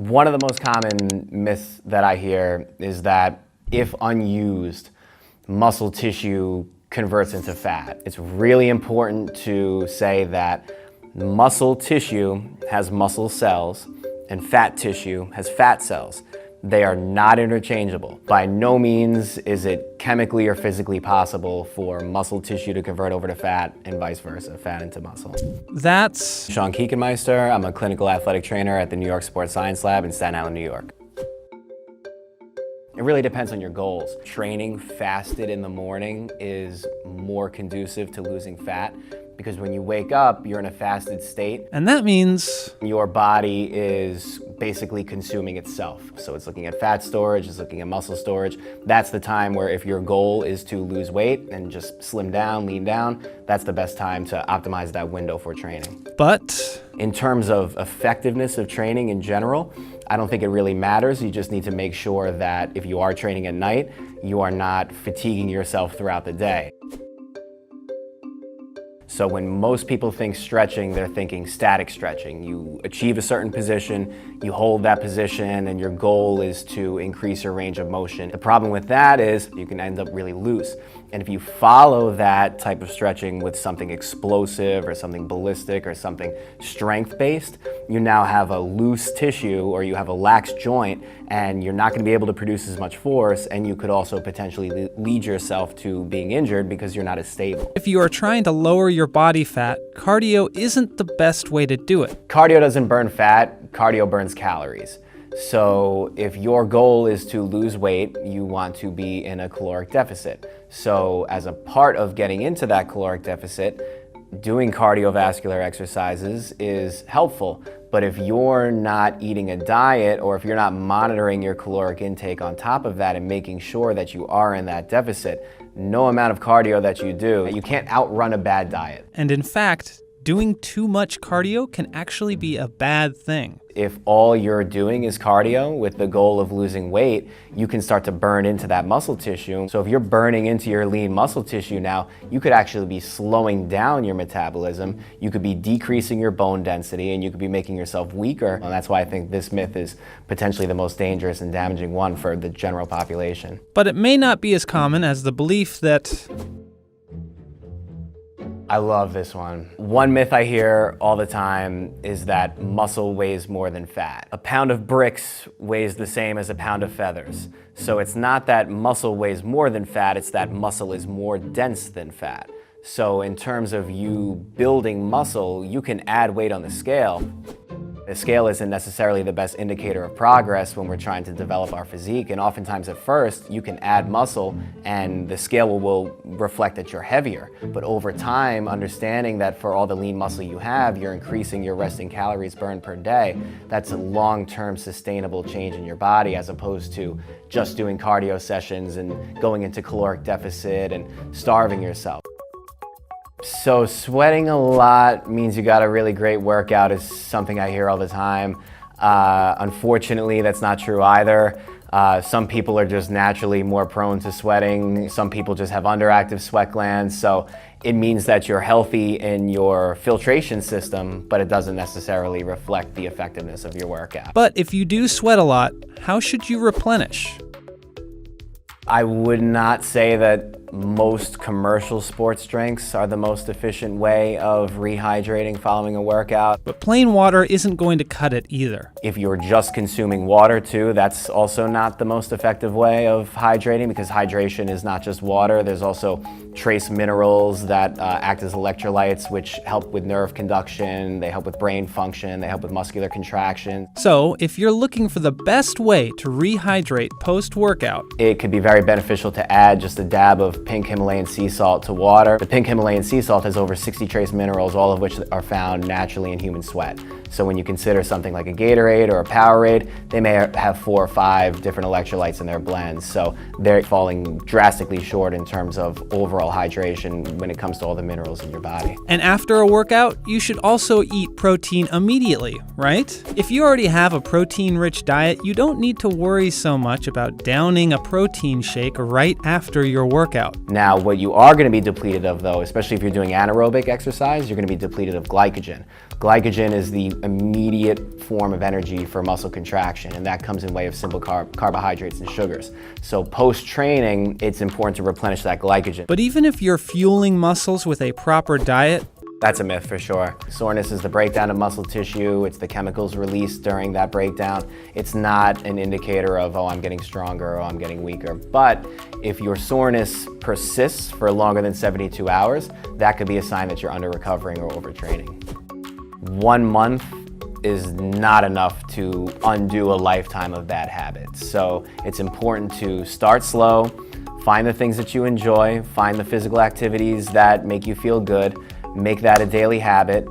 One of the most common myths that I hear is that if unused, muscle tissue converts into fat. It's really important to say that muscle tissue has muscle cells and fat tissue has fat cells. They are not interchangeable. By no means is it chemically or physically possible for muscle tissue to convert over to fat and vice versa, fat into muscle. That's Sean Kuechenmeister. I'm a clinical athletic trainer at the New York Sports Science Lab in Staten Island, New York. It really depends on your goals. Training fasted in the morning is more conducive to losing fat because when you wake up, you're in a fasted state. And that means your body is basically consuming itself. So it's looking at fat storage, it's looking at muscle storage. That's the time where if your goal is to lose weight and just slim down, lean down, that's the best time to optimize that window for training. But in terms of effectiveness of training in general, I don't think it really matters. You just need to make sure that if you are training at night, you are not fatiguing yourself throughout the day. So when most people think stretching, they're thinking static stretching. You achieve a certain position, you hold that position, and your goal is to increase your range of motion. The problem with that is you can end up really loose. And if you follow that type of stretching with something explosive or something ballistic or something strength-based, you now have a loose tissue or you have a lax joint and you're not going to be able to produce as much force, and you could also potentially lead yourself to being injured because you're not as stable. if you are trying to lower your body fat, cardio isn't the best way to do it. Cardio doesn't burn fat, cardio burns calories. So if your goal is to lose weight, you want to be in a caloric deficit. So as a part of getting into that caloric deficit, doing cardiovascular exercises is helpful. But if you're not eating a diet or if you're not monitoring your caloric intake on top of that and making sure that you are in that deficit, no amount of cardio that you do, you can't outrun a bad diet. And in fact, doing too much cardio can actually be a bad thing. If all you're doing is cardio with the goal of losing weight, you can start to burn into that muscle tissue. So if you're burning into your lean muscle tissue now, you could actually be slowing down your metabolism, you could be decreasing your bone density, and you could be making yourself weaker. And that's why I think this myth is potentially the most dangerous and damaging one for the general population. But it may not be as common as the belief that I love this one. One myth I hear all the time is that muscle weighs more than fat. A pound of bricks weighs the same as a pound of feathers. So it's not that muscle weighs more than fat, it's that muscle is more dense than fat. So in terms of you building muscle, you can add weight on the scale. The scale isn't necessarily the best indicator of progress when we're trying to develop our physique, and oftentimes at first you can add muscle and the scale will reflect that you're heavier. But over time, understanding that for all the lean muscle you have, you're increasing your resting calories burned per day, that's a long-term sustainable change in your body as opposed to just doing cardio sessions and going into caloric deficit and starving yourself. So sweating a lot means you got a really great workout is something I hear all the time. Unfortunately, that's not true either. Some people are just naturally more prone to sweating. Some people just have underactive sweat glands. So it means that you're healthy in your filtration system, but it doesn't necessarily reflect the effectiveness of your workout. But if you do sweat a lot, how should you replenish? I would not say that most commercial sports drinks are the most efficient way of rehydrating following a workout. But plain water isn't going to cut it either. If you're just consuming water too, that's also not the most effective way of hydrating because hydration is not just water. There's also trace minerals that act as electrolytes, which help with nerve conduction, they help with brain function, they help with muscular contraction. So if you're looking for the best way to rehydrate post-workout, it could be very beneficial to add just a dab of pink Himalayan sea salt to water. The pink Himalayan sea salt has over 60 trace minerals, all of which are found naturally in human sweat. So when you consider something like a Gatorade or a Powerade, they may have 4 or 5 different electrolytes in their blends. So they're falling drastically short in terms of overall hydration when it comes to all the minerals in your body. and after a workout, you should also eat protein immediately, right? If you already have a protein-rich diet, you don't need to worry so much about downing a protein shake right after your workout. Now, what you are going to be depleted of though, especially if you're doing anaerobic exercise, you're going to be depleted of glycogen. Glycogen is the immediate form of energy for muscle contraction, and that comes in way of simple carbohydrates and sugars. So post-training, it's important to replenish that glycogen. But even if you're fueling muscles with a proper diet, that's a myth for sure. Soreness is the breakdown of muscle tissue. It's the chemicals released during that breakdown. It's not an indicator of, oh, I'm getting stronger or I'm getting weaker. But if your soreness persists for longer than 72 hours, that could be a sign that you're under recovering or overtraining. 1 month is not enough to undo a lifetime of bad habits. So it's important to start slow, find the things that you enjoy, find the physical activities that make you feel good, make that a daily habit,